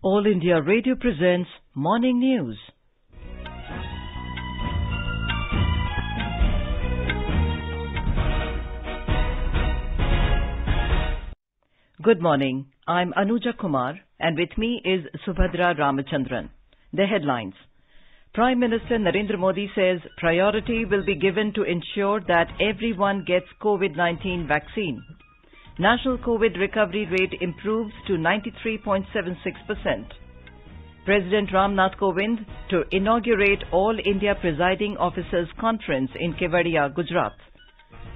All India Radio presents Morning News. Good morning. I'm Anuja Kumar and with me is Subhadra Ramachandran. The headlines. Prime Minister Narendra Modi says priority will be given to ensure that everyone gets COVID-19 vaccine. National COVID recovery rate improves to 93.76%. President Ramnath Kovind to inaugurate All India Presiding Officers Conference in Kevadia, Gujarat.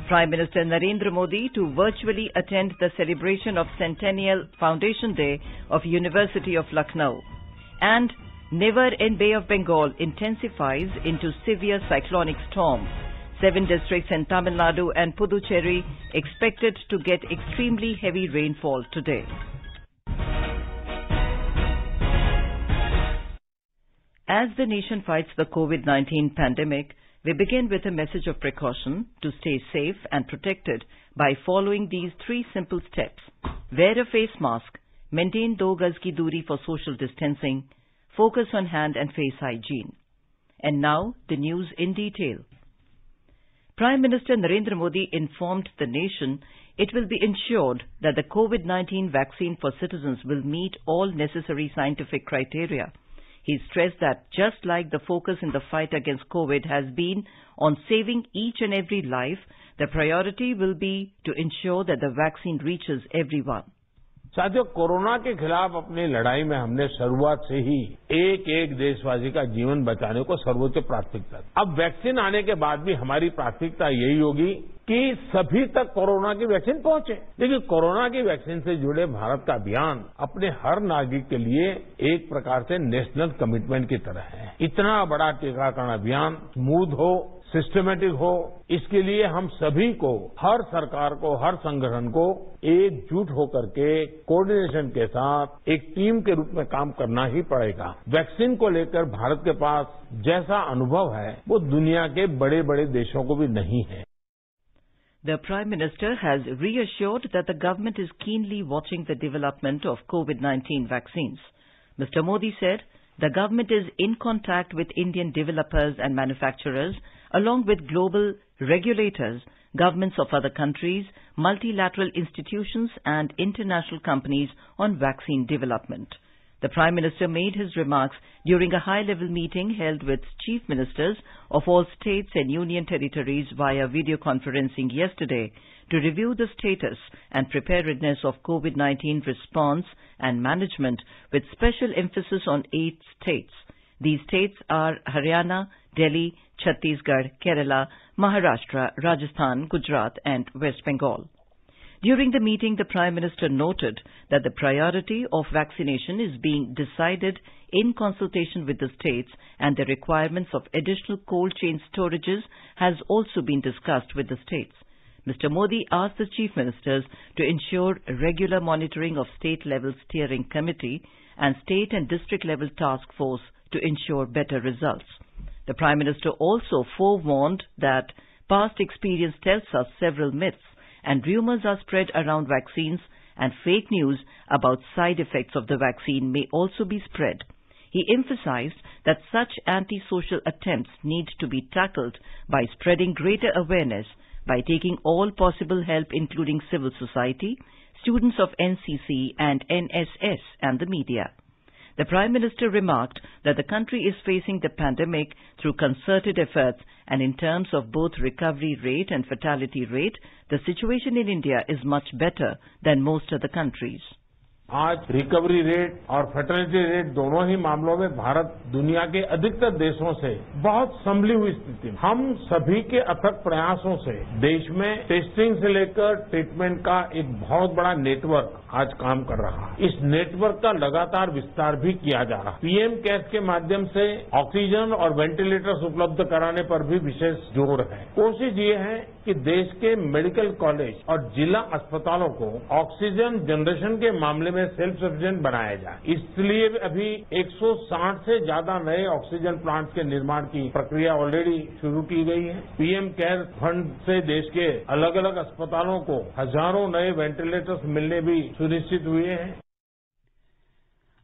Prime Minister Narendra Modi to virtually attend the celebration of Centennial Foundation Day of University of Lucknow. And Nivar in Bay of Bengal intensifies into severe cyclonic storm. 7 districts in Tamil Nadu and Puducherry expected to get extremely heavy rainfall today. As the nation fights the COVID-19 pandemic, we begin with a message of precaution to stay safe and protected by following these 3 simple steps. Wear a face mask, maintain 2 gaz ki doori for social distancing, focus on hand and face hygiene. And now, the news in detail. Prime Minister Narendra Modi informed the nation it will be ensured that the COVID-19 vaccine for citizens will meet all necessary scientific criteria. He stressed that just like the focus in the fight against COVID has been on saving each and every life, the priority will be to ensure that the vaccine reaches everyone. साथियों, corona के खिलाफ अपनी लड़ाई में हमने शुरुआत से ही एक एक देशवासी का जीवन बचाने को सर्वोच्च प्राथमिकता दी। अब वैक्सीन आने के बाद भी हमारी प्राथमिकता यही होगी कि सभी तक कोरोना की वैक्सीन पहुंचे। देखिए, कोरोना की वैक्सीन से जुड़े भारत का अभियान अपने हर नागरिक के लिए एक प्रकार से नेशनल कमिटमेंट की तरह है। इतना बड़ा टीकाकरण अभियान स्मूथ हो, सिस्टमेटिक हो, इसके लिए हम सभी को, हर सरकार को, हर संगठन को एकजुट होकर के कोऑर्डिनेशन के साथ एक टीम के रूप में काम करना ही पड़ेगा। वैक्सीन को लेकर भारत के पास जैसा अनुभव है वो दुनिया के बड़े बड़े देशों को भी नहीं है। The Prime Minister has reassured that the government is keenly watching the development of COVID-19 vaccines. Mr. Modi said the government is in contact with Indian developers and manufacturers along with global regulators, governments of other countries, multilateral institutions and international companies on vaccine development. The Prime Minister made his remarks during a high-level meeting held with chief ministers of all states and union territories via video conferencing yesterday to review the status and preparedness of COVID-19 response and management with special emphasis on 8 states. These states are Haryana, Delhi, Chhattisgarh, Kerala, Maharashtra, Rajasthan, Gujarat and West Bengal. During the meeting, the Prime Minister noted that the priority of vaccination is being decided in consultation with the states and the requirements of additional cold chain storages has also been discussed with the states. Mr. Modi asked the chief ministers to ensure regular monitoring of state-level steering committee and state and district-level task force to ensure better results. The Prime Minister also forewarned that past experience tells us several myths and rumors are spread around vaccines and fake news about side effects of the vaccine may also be spread. He emphasized that such anti-social attempts need to be tackled by spreading greater awareness, by taking all possible help including civil society, students of NCC and NSS and the media. The Prime Minister remarked that the country is facing the pandemic through concerted efforts and in terms of both recovery rate and fatality rate, the situation in India is much better than most other countries. आज recovery rate और fertility rate दोनों ही मामलों में भारत दुनिया के अधिकतर देशों से बहुत संभली हुई स्थिति में। हम सभी के अथक प्रयासों से देश में टेस्टिंग से लेकर ट्रीटमेंट का एक बहुत बड़ा नेटवर्क आज काम कर रहा है। इस नेटवर्क का लगातार विस्तार भी किया जा रहा है। पीएम केयर्स के माध्यम से ऑक्सीजन और वेंटिलेटर्स उपलब्ध कराने पर भी विशेष जोर है। कोशिश ये है कि देश के मेडिकल कॉलेज और जिला अस्पतालों को ऑक्सीजन जनरेशन के मामले में सेल्फ सफिशिएंट बनाया जाए। इसलिए अभी 160 से ज्यादा नए ऑक्सीजन प्लांट्स के निर्माण की प्रक्रिया ऑलरेडी शुरू की गई है। पीएम केयर फंड से देश के अलग अलग अस्पतालों को हजारों नए वेंटिलेटर्स मिलने भी सुनिश्चित हुए हैं।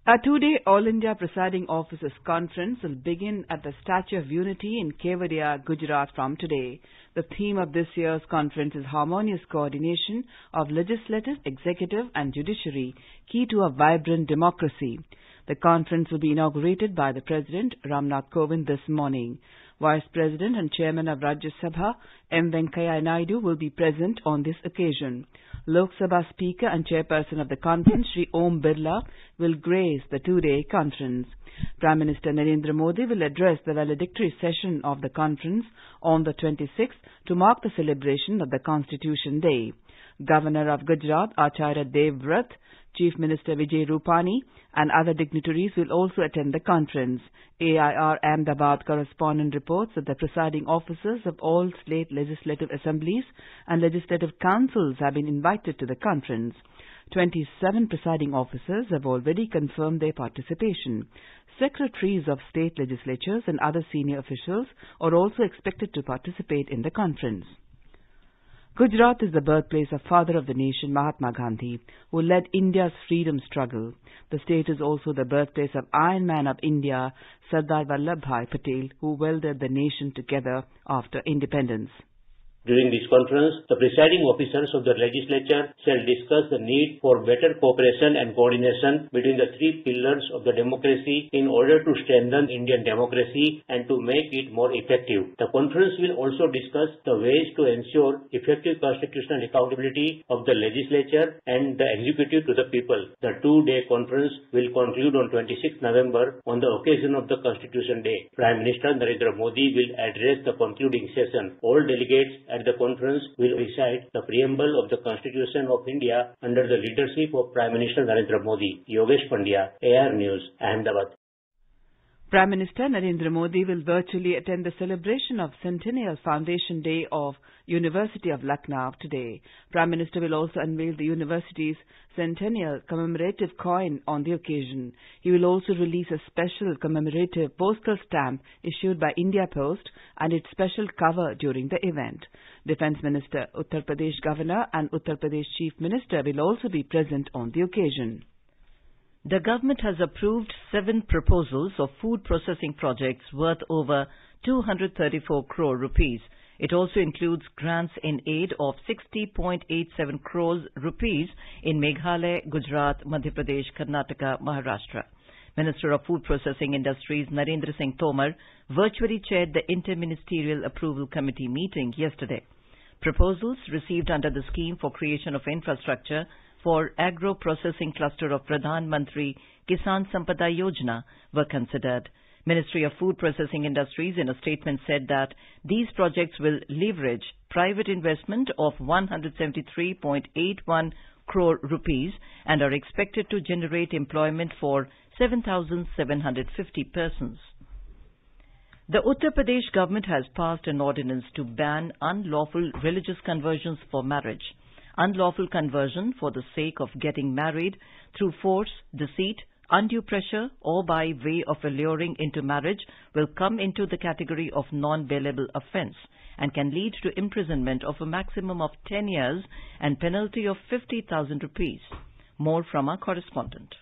A two-day All India Presiding Officers Conference will begin at the Statue of Unity in Kevadia, Gujarat from today. The theme of this year's conference is Harmonious Coordination of Legislative, Executive and Judiciary, Key to a Vibrant Democracy. The conference will be inaugurated by the President, Ramnath Kovind, this morning. Vice President and Chairman of Rajya Sabha, M. Venkaiah Naidu, will be present on this occasion. Lok Sabha Speaker and Chairperson of the conference, Shri Om Birla, will grace the two-day conference. Prime Minister Narendra Modi will address the valedictory session of the conference on the 26th to mark the celebration of the Constitution Day. Governor of Gujarat, Acharya Dev Vrat, Chief Minister Vijay Rupani and other dignitaries will also attend the conference. AIR Ahmedabad correspondent reports that the presiding officers of all state legislative assemblies and legislative councils have been invited to the conference. 27 presiding officers have already confirmed their participation. Secretaries of state legislatures and other senior officials are also expected to participate in the conference. Gujarat is the birthplace of Father of the Nation Mahatma Gandhi, who led India's freedom struggle. The state is also the birthplace of Iron Man of India, Sardar Vallabhbhai Patel, who welded the nation together after independence. During this conference, the presiding officers of the legislature shall discuss the need for better cooperation and coordination between the three pillars of the democracy in order to strengthen Indian democracy and to make it more effective. The conference will also discuss the ways to ensure effective constitutional accountability of the legislature and the executive to the people. The two-day conference will conclude on 26 November on the occasion of the Constitution Day. Prime Minister Narendra Modi will address the concluding session. All delegates at the conference will recite the preamble of the Constitution of India under the leadership of Prime Minister Narendra Modi. Yogesh Pandya, AIR News, Ahmedabad. Prime Minister Narendra Modi will virtually attend the celebration of Centennial Foundation Day of University of Lucknow today. Prime Minister will also unveil the university's centennial commemorative coin on the occasion. He will also release a special commemorative postal stamp issued by India Post and its special cover during the event. Defence Minister, Uttar Pradesh Governor and Uttar Pradesh Chief Minister will also be present on the occasion. The government has approved 7 proposals of food processing projects worth over 234 crore rupees. It also includes grants in aid of 60.87 crores rupees in Meghalaya, Gujarat, Madhya Pradesh, Karnataka, Maharashtra. Minister of Food Processing Industries Narendra Singh Tomar virtually chaired the Inter-Ministerial Approval Committee meeting yesterday. Proposals received under the Scheme for Creation of Infrastructure for Agro-Processing Cluster of Pradhan Mantri Kisan Sampada Yojana were considered. Ministry of Food Processing Industries in a statement said that these projects will leverage private investment of 173.81 crore rupees and are expected to generate employment for 7,750 persons. The Uttar Pradesh government has passed an ordinance to ban unlawful religious conversions for marriage. Unlawful conversion for the sake of getting married through force, deceit, undue pressure or by way of alluring into marriage will come into the category of non-bailable offence and can lead to imprisonment of a maximum of 10 years and penalty of 50,000 rupees. More from our correspondent.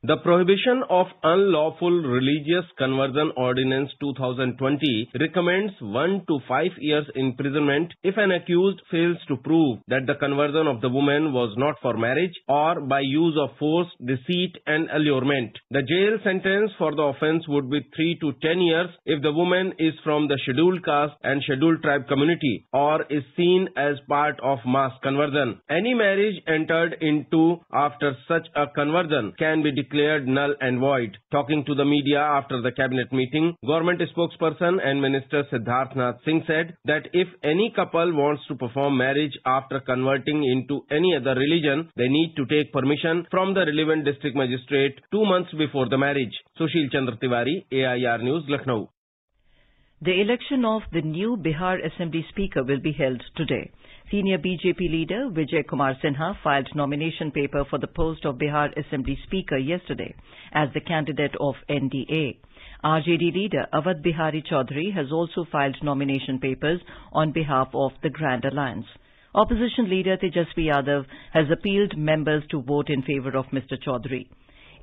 The Prohibition of Unlawful Religious Conversion Ordinance 2020 recommends 1 to 5 years imprisonment if an accused fails to prove that the conversion of the woman was not for marriage or by use of force, deceit and allurement. The jail sentence for the offence would be 3 to 10 years if the woman is from the scheduled caste and scheduled tribe community or is seen as part of mass conversion. Any marriage entered into after such a conversion can be declared null and void. Talking to the media after the cabinet meeting, government spokesperson and Minister Siddharth Nath Singh said that if any couple wants to perform marriage after converting into any other religion, they need to take permission from the relevant district magistrate 2 months before the marriage. Sushil Chandra Tiwari, AIR News, Lucknow. The election of the new Bihar Assembly Speaker will be held today. Senior BJP leader Vijay Kumar Sinha filed nomination paper for the post of Bihar Assembly Speaker yesterday as the candidate of NDA. RJD leader Awadh Bihari Chaudhary has also filed nomination papers on behalf of the Grand Alliance. Opposition leader Tejasvi Yadav has appealed members to vote in favour of Mr. Chaudhary.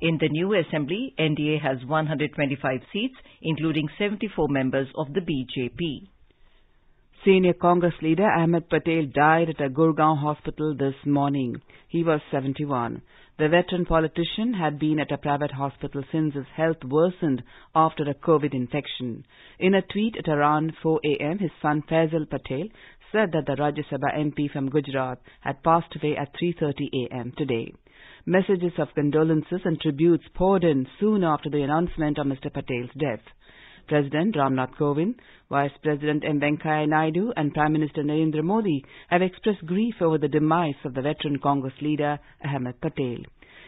In the new assembly, NDA has 125 seats, including 74 members of the BJP. Senior Congress leader Ahmed Patel died at a Gurgaon hospital this morning. He was 71. The veteran politician had been at a private hospital since his health worsened after a COVID infection. In a tweet at around 4 a.m., his son Faisal Patel said that the Rajya Sabha MP from Gujarat had passed away at 3:30 a.m. today. Messages of condolences and tributes poured in soon after the announcement of Mr. Patel's death. President Ramnath Kovind, Vice President M. Venkaiah Naidu and Prime Minister Narendra Modi have expressed grief over the demise of the veteran Congress leader Ahmed Patel.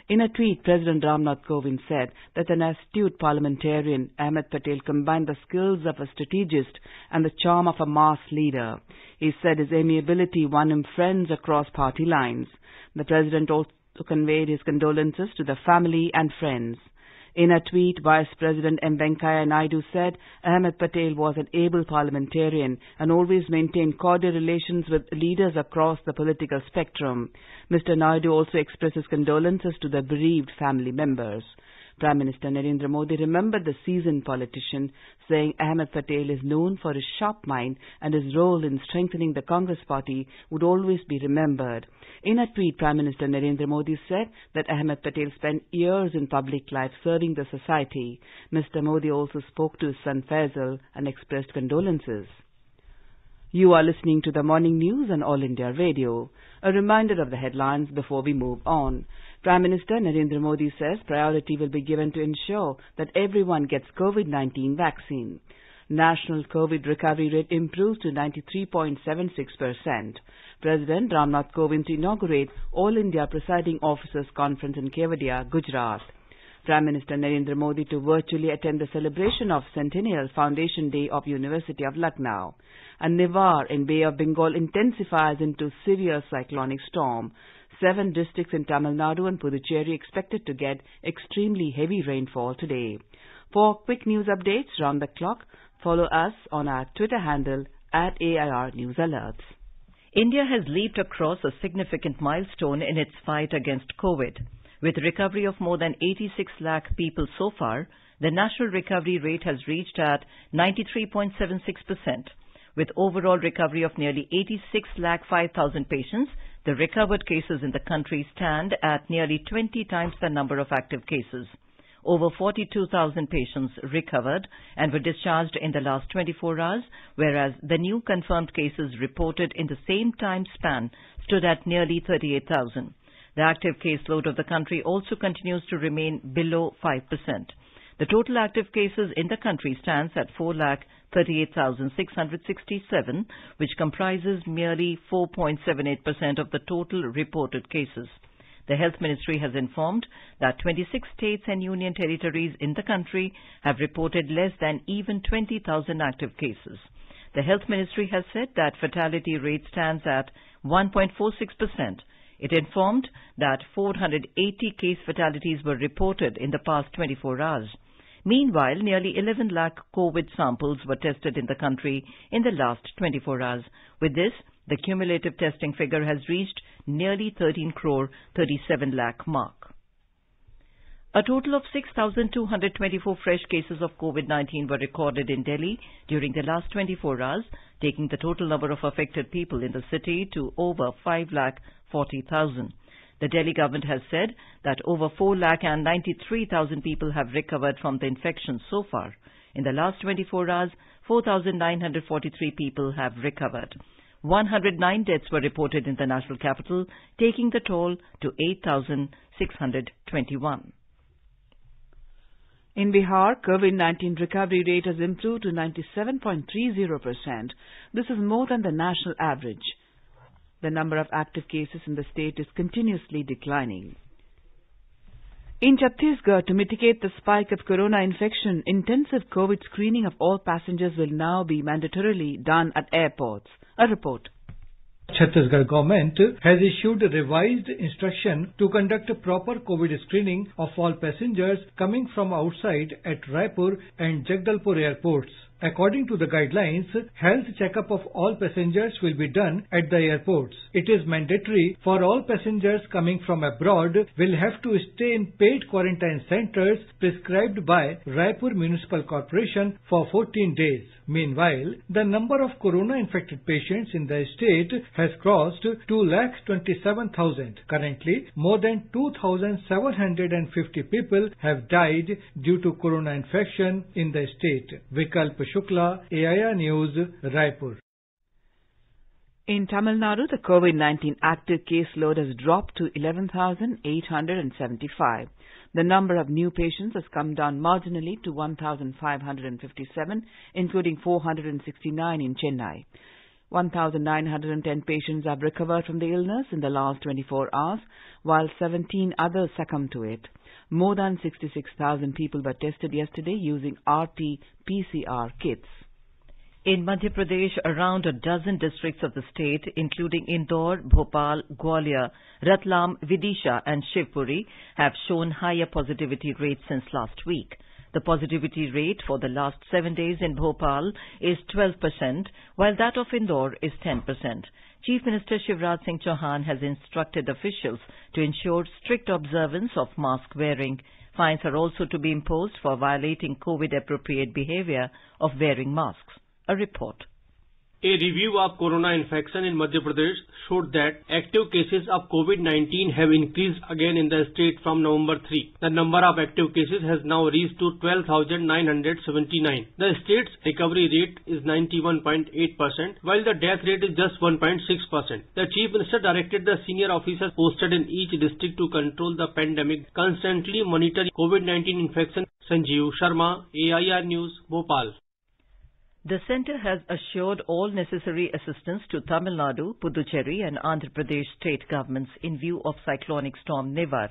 In a tweet, President Ramnath Kovind said that an astute parliamentarian, Ahmed Patel combined the skills of a strategist and the charm of a mass leader. He said his amiability won him friends across party lines. The President also conveyed his condolences to the family and friends. In a tweet, Vice President M. Venkaiah Naidu said Ahmed Patel was an able parliamentarian and always maintained cordial relations with leaders across the political spectrum. Mr. Naidu also expressed his condolences to the bereaved family members. Prime Minister Narendra Modi remembered the seasoned politician, saying Ahmed Patel is known for his sharp mind and his role in strengthening the Congress party would always be remembered. In a tweet, Prime Minister Narendra Modi said that Ahmed Patel spent years in public life serving the society. Mr. Modi also spoke to his son Faisal and expressed condolences. You are listening to the morning news on All India Radio. A reminder of the headlines before we move on. Prime Minister Narendra Modi says priority will be given to ensure that everyone gets COVID-19 vaccine. National COVID recovery rate improves to 93.76%. President Ramnath Kovind to inaugurate All India Presiding Officers Conference in Kevadia, Gujarat. Prime Minister Narendra Modi to virtually attend the celebration of Centennial Foundation Day of University of Lucknow. And Nivar in Bay of Bengal intensifies into severe cyclonic storm. 7 districts in Tamil Nadu and Puducherry expected to get extremely heavy rainfall today. For quick news updates round the clock, follow us on our Twitter handle @AIR News Alerts. India has leaped across a significant milestone in its fight against COVID. With recovery of more than 86 lakh people so far, the national recovery rate has reached at 93.76%. With overall recovery of nearly 86 lakh 5,000 patients, the recovered cases in the country stand at nearly 20 times the number of active cases. Over 42,000 patients recovered and were discharged in the last 24 hours, whereas the new confirmed cases reported in the same time span stood at nearly 38,000. The active caseload of the country also continues to remain below 5%. The total active cases in the country stands at 4,38,667, which comprises merely 4.78% of the total reported cases. The Health Ministry has informed that 26 states and union territories in the country have reported less than even 20,000 active cases. The Health Ministry has said that fatality rate stands at 1.46%. It informed that 480 case fatalities were reported in the past 24 hours. Meanwhile, nearly 11 lakh COVID samples were tested in the country in the last 24 hours. With this, the cumulative testing figure has reached nearly 13 crore 37 lakh mark. A total of 6,224 fresh cases of COVID-19 were recorded in Delhi during the last 24 hours, taking the total number of affected people in the city to over 5,40,000. The Delhi government has said that over 4,93,000 people have recovered from the infection so far. In the last 24 hours, 4,943 people have recovered. 109 deaths were reported in the national capital, taking the toll to 8,621. In Bihar, COVID-19 recovery rate has improved to 97.30%. This is more than the national average. The number of active cases in the state is continuously declining. In Chhattisgarh, to mitigate the spike of corona infection, intensive COVID screening of all passengers will now be mandatorily done at airports. A report. Chhattisgarh government has issued a revised instruction to conduct a proper COVID screening of all passengers coming from outside at Raipur and Jagdalpur airports. According to the guidelines, health checkup of all passengers will be done at the airports. It is mandatory for all passengers coming from abroad will have to stay in paid quarantine centers prescribed by Raipur Municipal Corporation for 14 days. Meanwhile, the number of corona-infected patients in the state has crossed 2,27,000. Currently, more than 2,750 people have died due to corona infection in the state. Vikalp Shukla, AIR News, Raipur. In Tamil Nadu, the COVID-19 active caseload has dropped to 11,875. The number of new patients has come down marginally to 1,557, including 469 in Chennai. 1,910 patients have recovered from the illness in the last 24 hours, while 17 others succumbed to it. More than 66,000 people were tested yesterday using RT-PCR kits. In Madhya Pradesh, around a dozen districts of the state, including Indore, Bhopal, Gwalior, Ratlam, Vidisha and Shivpuri, have shown higher positivity rates since last week. The positivity rate for the last 7 days in Bhopal is 12%, while that of Indore is 10%. Chief Minister Shivraj Singh Chauhan has instructed officials to ensure strict observance of mask wearing. Fines are also to be imposed for violating COVID-appropriate behavior of wearing masks. A report. A review of corona infection in Madhya Pradesh showed that active cases of COVID-19 have increased again in the state from November 3. The number of active cases has now reached to 12,979. The state's recovery rate is 91.8%, while the death rate is just 1.6%. The Chief Minister directed the senior officers posted in each district to control the pandemic constantly monitor COVID-19 infection. Sanjeev Sharma, AIR News, Bhopal. The centre has assured all necessary assistance to Tamil Nadu, Puducherry and Andhra Pradesh state governments in view of cyclonic storm Nivar.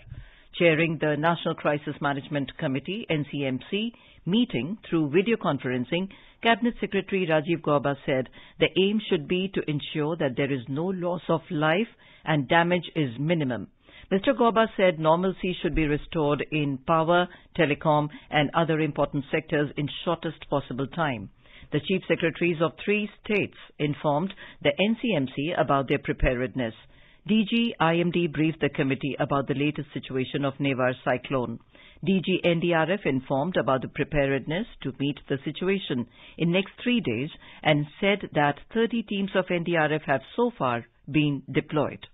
Chairing the National Crisis Management Committee NCMC meeting through video conferencing, Cabinet Secretary Rajiv Gauba said the aim should be to ensure that there is no loss of life and damage is minimum. Mr. Gauba said normalcy should be restored in power, telecom and other important sectors in shortest possible time. The Chief Secretaries of 3 states informed the NCMC about their preparedness. DG IMD briefed the committee about the latest situation of Nivar cyclone. DG NDRF informed about the preparedness to meet the situation in next 3 days and said that 30 teams of NDRF have so far been deployed.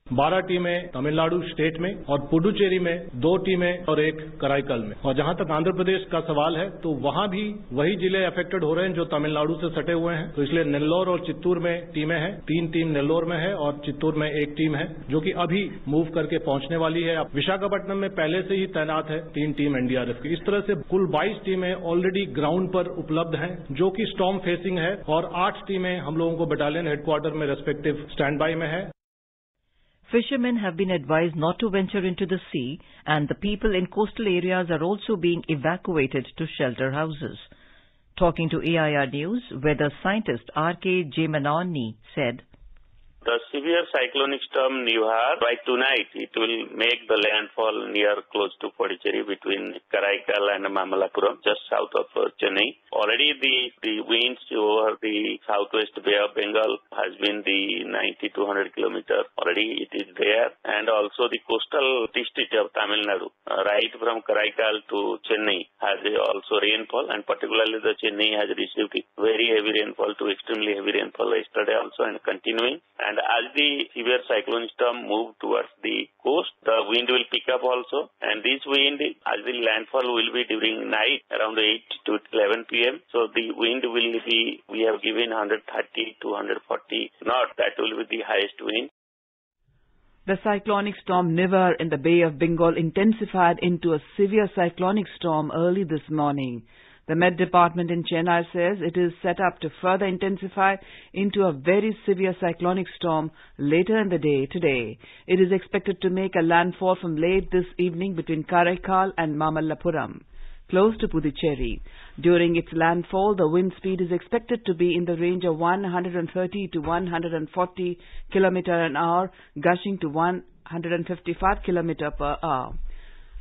12 टीमें Tamil Nadu state में और पुडुचेरी में 2 टीमें और 1 कराईकल में। और जहां तक आंध्र प्रदेश का सवाल है तो वहां भी वही जिले अफेक्टेड हो रहे हैं जो तमिलनाडु से सटे हुए हैं। तो इसलिए नेल्लोर और चित्तूर में टीमें हैं, 3 टीम नेल्लोर में है और चित्तूर में 1 टीम है जो कि अभी मूव करके पहुंचने वाली है। विशाखापट्टनम में पहले से ही तैनात है 3 टीम एनडीआरएफ की। इस तरह से कुल 22 टीमें ऑलरेडी ग्राउंड पर उपलब्ध हैं जो कि स्टॉर्म फेसिंग है और 8 टीमें हम लोगों को बटालियन हेडक्वार्टर में रेस्पेक्टिव स्टैंड बाय में है। Fishermen have been advised not to venture into the sea, and the people in coastal areas are also being evacuated to shelter houses. Talking to AIR News, weather scientist R.K. Jemanani said, The severe cyclonic storm Nivar, by tonight, it will make the landfall near close to Puducherry between Karaikal and Mamallapuram, just south of Chennai. Already the winds over the southwest Bay of Bengal has been the 90 to 100 kilometers. Already it is there. And also the coastal district of Tamil Nadu, right from Karaikal to Chennai, has also rainfall, and particularly the Chennai has received very heavy rainfall to extremely heavy rainfall yesterday also and continuing. And as the severe cyclone storm moves towards the coast, the wind will pick up also. And this wind, as the landfall will be during night around 8 to 11 p.m. So the wind will be, we have given 130 to 140 knots. That will be the highest wind. The cyclonic storm Nivar in the Bay of Bengal intensified into a severe cyclonic storm early this morning. The Met Department in Chennai says it is set up to further intensify into a very severe cyclonic storm later in the day today. It is expected to make a landfall from late this evening between Karaikal and Mamallapuram, close to Puducherry. During its landfall, the wind speed is expected to be in the range of 130 to 140 km an hour, gushing to 155 km per hour.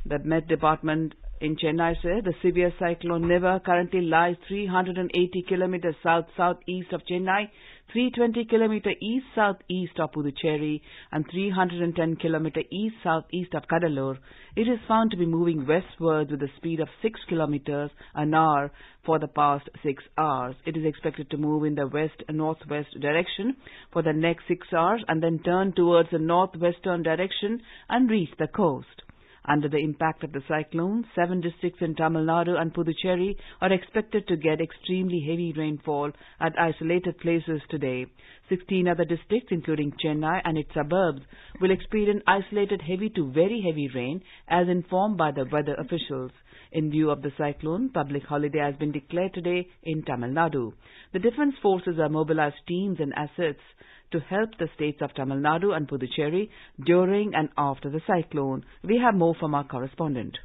The Met Department in Chennai said the severe cyclone Nivar currently lies 380 kilometers south-southeast of Chennai, 320 kilometers east-southeast of Puducherry and 310 kilometers east-southeast of Kadalur. It is found to be moving westwards with a speed of 6 kilometers an hour for the past 6 hours. It is expected to move in the west-northwest direction for the next 6 hours and then turn towards the northwestern direction and reach the coast. Under the impact of the cyclone, 7 districts in Tamil Nadu and Puducherry are expected to get extremely heavy rainfall at isolated places today. 16 other districts, including Chennai and its suburbs, will experience isolated heavy to very heavy rain, as informed by the weather officials. In view of the cyclone, public holiday has been declared today in Tamil Nadu. The defence forces have mobilized teams and assets to help the states of Tamil Nadu and Puducherry during and after the cyclone. We have more from our correspondent.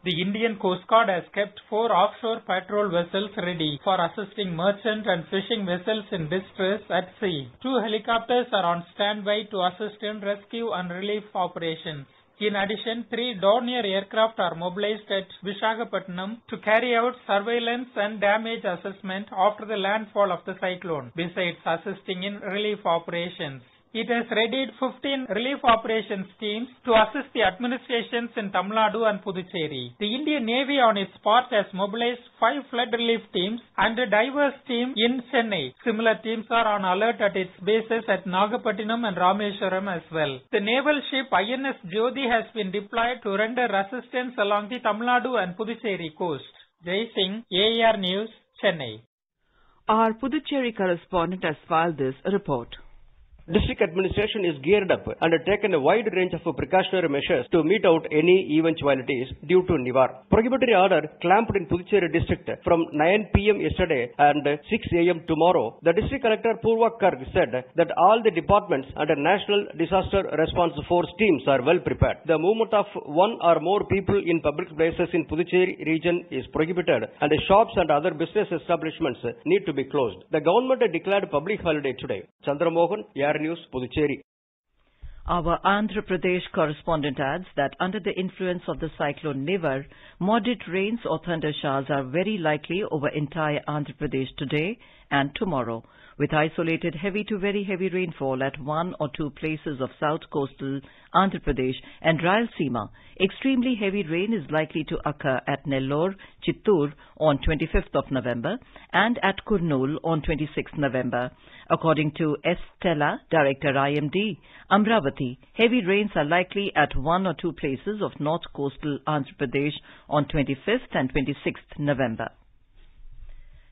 The Indian Coast Guard has kept 4 offshore patrol vessels ready for assisting merchant and fishing vessels in distress at sea. 2 helicopters are on standby to assist in rescue and relief operations. In addition, 3 Dornier aircraft are mobilized at Visakhapatnam to carry out surveillance and damage assessment after the landfall of the cyclone, besides assisting in relief operations. It has readied 15 relief operations teams to assist the administrations in Tamil Nadu and Puducherry. The Indian Navy on its part has mobilized 5 flood relief teams and a divers team in Chennai. Similar teams are on alert at its bases at Nagapattinam and Rameswaram as well. The naval ship INS Jyoti has been deployed to render assistance along the Tamil Nadu and Puducherry coast. Jai Singh, AER News, Chennai. Our Puducherry correspondent has filed this report. District administration is geared up and has taken a wide range of precautionary measures to meet out any eventualities due to Nivar. Prohibitory order clamped in Puducherry district from 9 p.m. yesterday and 6 a.m. tomorrow. The district collector Purva Karg said that all the departments and the National Disaster Response Force teams are well prepared. The movement of 1 or more people in public places in Puducherry region is prohibited and the shops and other business establishments need to be closed. The government declared public holiday today. Chandramohan, News, Puducherry. Our Andhra Pradesh correspondent adds that under the influence of the cyclone Nivar, moderate rains or thunder showers are very likely over entire Andhra Pradesh today and tomorrow, with isolated heavy to very heavy rainfall at 1 or 2 places of south coastal Andhra Pradesh and Rayalaseema. Extremely heavy rain is likely to occur at Nellore, Chittoor on 25th of November and at Kurnool on 26th November. According to S. Stella, Director IMD, Amravati, heavy rains are likely at 1 or 2 places of north coastal Andhra Pradesh on 25th and 26th November.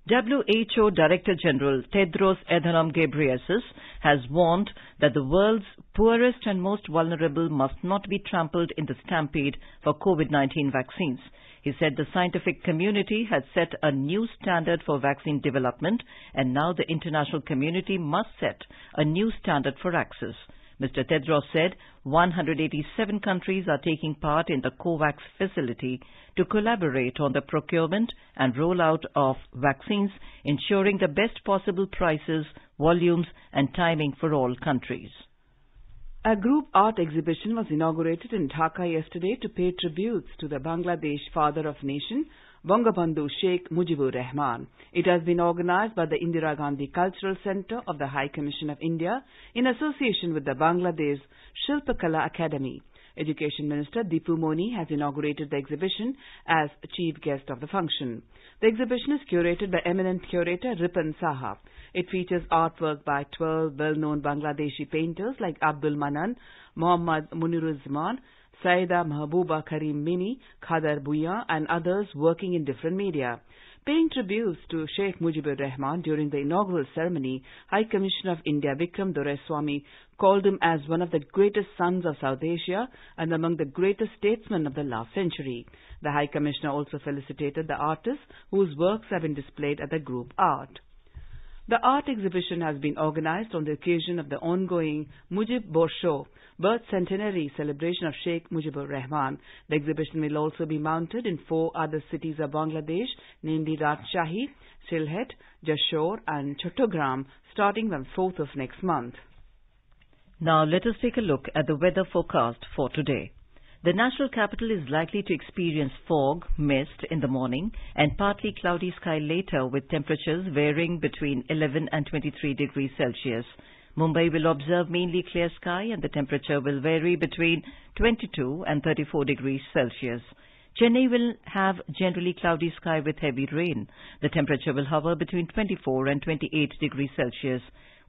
WHO Director General Tedros Adhanom Ghebreyesus has warned that the world's poorest and most vulnerable must not be trampled in the stampede for COVID-19 vaccines. He said the scientific community had set a new standard for vaccine development and now the international community must set a new standard for access. Mr. Tedros said 187 countries are taking part in the COVAX facility to collaborate on the procurement and rollout of vaccines, ensuring the best possible prices, volumes and timing for all countries. A group art exhibition was inaugurated in Dhaka yesterday to pay tributes to the Bangladesh father of nation, Bangabandhu Sheikh Mujibur Rahman. It has been organized by the Indira Gandhi Cultural Center of the High Commission of India in association with the Bangladesh Shilpakala Academy. Education Minister Dipu Moni has inaugurated the exhibition as chief guest of the function. The exhibition is curated by eminent curator Ripan Saha. It features artwork by 12 well-known Bangladeshi painters like Abdul Manan, Muhammad Muniruzman, Saida Mahbooba Karim Mimi, Khadar Bhuiyan and others working in different media. Paying tributes to Sheikh Mujibur Rahman during the inaugural ceremony, High Commissioner of India Vikram Doraiswamy called him as one of the greatest sons of South Asia and among the greatest statesmen of the last century. The High Commissioner also felicitated the artists whose works have been displayed at the group art. The art exhibition has been organized on the occasion of the ongoing Mujib Borsho birth centenary celebration of Sheikh Mujibur Rahman. The exhibition will also be mounted in 4 other cities of Bangladesh, namely Rajshahi, Sylhet, Jashore and Chattogram, starting from 4th of next month. Now let us take a look at the weather forecast for today. The national capital is likely to experience fog, mist in the morning and partly cloudy sky later, with temperatures varying between 11 and 23 degrees Celsius. Mumbai will observe mainly clear sky and the temperature will vary between 22 and 34 degrees Celsius. Chennai will have generally cloudy sky with heavy rain. The temperature will hover between 24 and 28 degrees Celsius.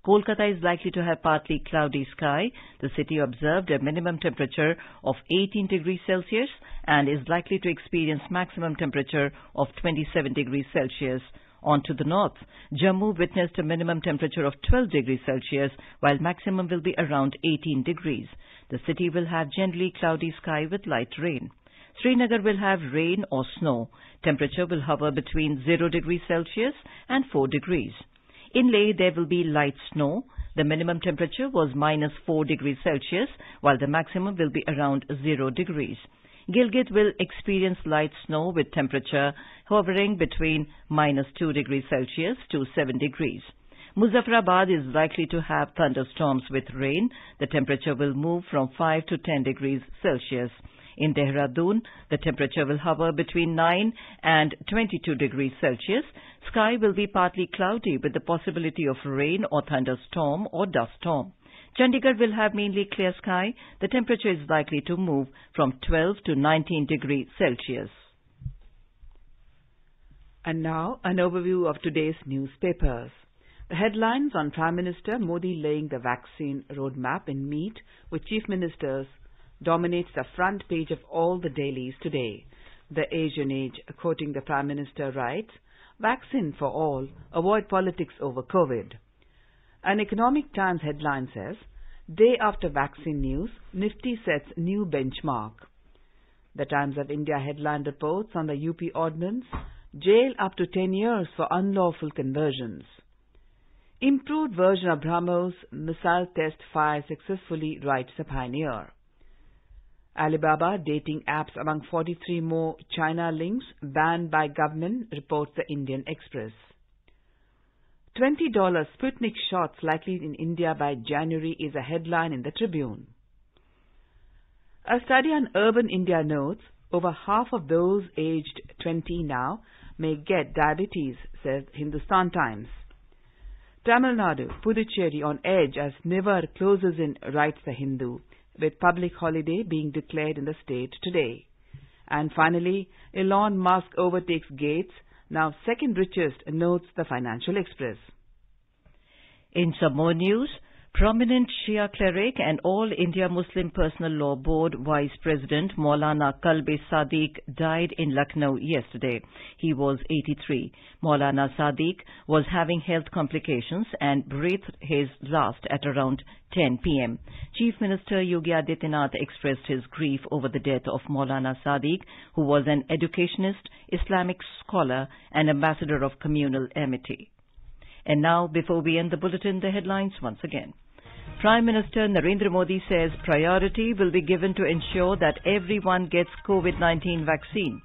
Kolkata is likely to have partly cloudy sky. The city observed a minimum temperature of 18 degrees Celsius and is likely to experience maximum temperature of 27 degrees Celsius. On to the north, Jammu witnessed a minimum temperature of 12 degrees Celsius, while maximum will be around 18 degrees. The city will have generally cloudy sky with light rain. Srinagar will have rain or snow. Temperature will hover between 0 degrees Celsius and 4 degrees. In Leh, there will be light snow. The minimum temperature was -4 degrees Celsius, while the maximum will be around 0 degrees. Gilgit will experience light snow with temperature hovering between -2 degrees Celsius to 7 degrees. Muzaffarabad is likely to have thunderstorms with rain. The temperature will move from 5 to 10 degrees Celsius. In Dehradun, the temperature will hover between 9 and 22 degrees Celsius. Sky will be partly cloudy with the possibility of rain or thunderstorm or dust storm. Chandigarh will have mainly clear sky. The temperature is likely to move from 12 to 19 degrees Celsius. And now, an overview of today's newspapers. The headlines on Prime Minister Modi laying the vaccine roadmap in Meet with Chief Ministers dominates the front page of all the dailies today. The Asian Age, quoting the Prime Minister, writes, "Vaccine for all, avoid politics over COVID." An Economic Times headline says, "Day after vaccine news, Nifty sets new benchmark." The Times of India headline reports on the UP ordinance, "Jail up to 10 years for unlawful conversions." Improved version of BrahMos missile test fires successfully, writes the Pioneer. Alibaba dating apps among 43 more China links banned by government, reports the Indian Express. $20 Sputnik shots likely in India by January is a headline in the Tribune. A study on urban India notes over half of those aged 20 now may get diabetes, says Hindustan Times. Tamil Nadu, Puducherry on edge as Nivar closes in, writes the Hindu, with public holiday being declared in the state today. And finally, Elon Musk overtakes Gates, now second richest, notes the Financial Express. In some more news, prominent Shia cleric and All India Muslim Personal Law Board Vice President Maulana Kalbe Sadiq died in Lucknow yesterday. He was 83. Maulana Sadiq was having health complications and breathed his last at around 10 p.m. Chief Minister Yogi Adityanath expressed his grief over the death of Maulana Sadiq, who was an educationist, Islamic scholar and ambassador of communal amity. And now, before we end the bulletin, the headlines once again. Prime Minister Narendra Modi says priority will be given to ensure that everyone gets COVID-19 vaccine.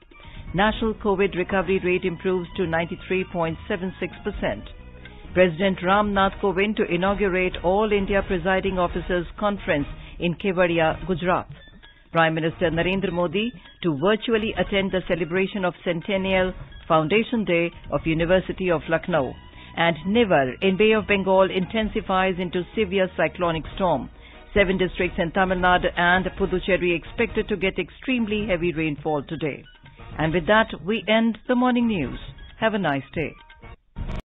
National COVID recovery rate improves to 93.76%. President Ram Nath Kovind to inaugurate All India Presiding Officers Conference in Kevadia, Gujarat. Prime Minister Narendra Modi to virtually attend the celebration of Centennial Foundation Day of University of Lucknow. And Nivar in Bay of Bengal intensifies into severe cyclonic storm. 7 districts in Tamil Nadu and Puducherry expected to get extremely heavy rainfall today. And with that, we end the morning news. Have a nice day.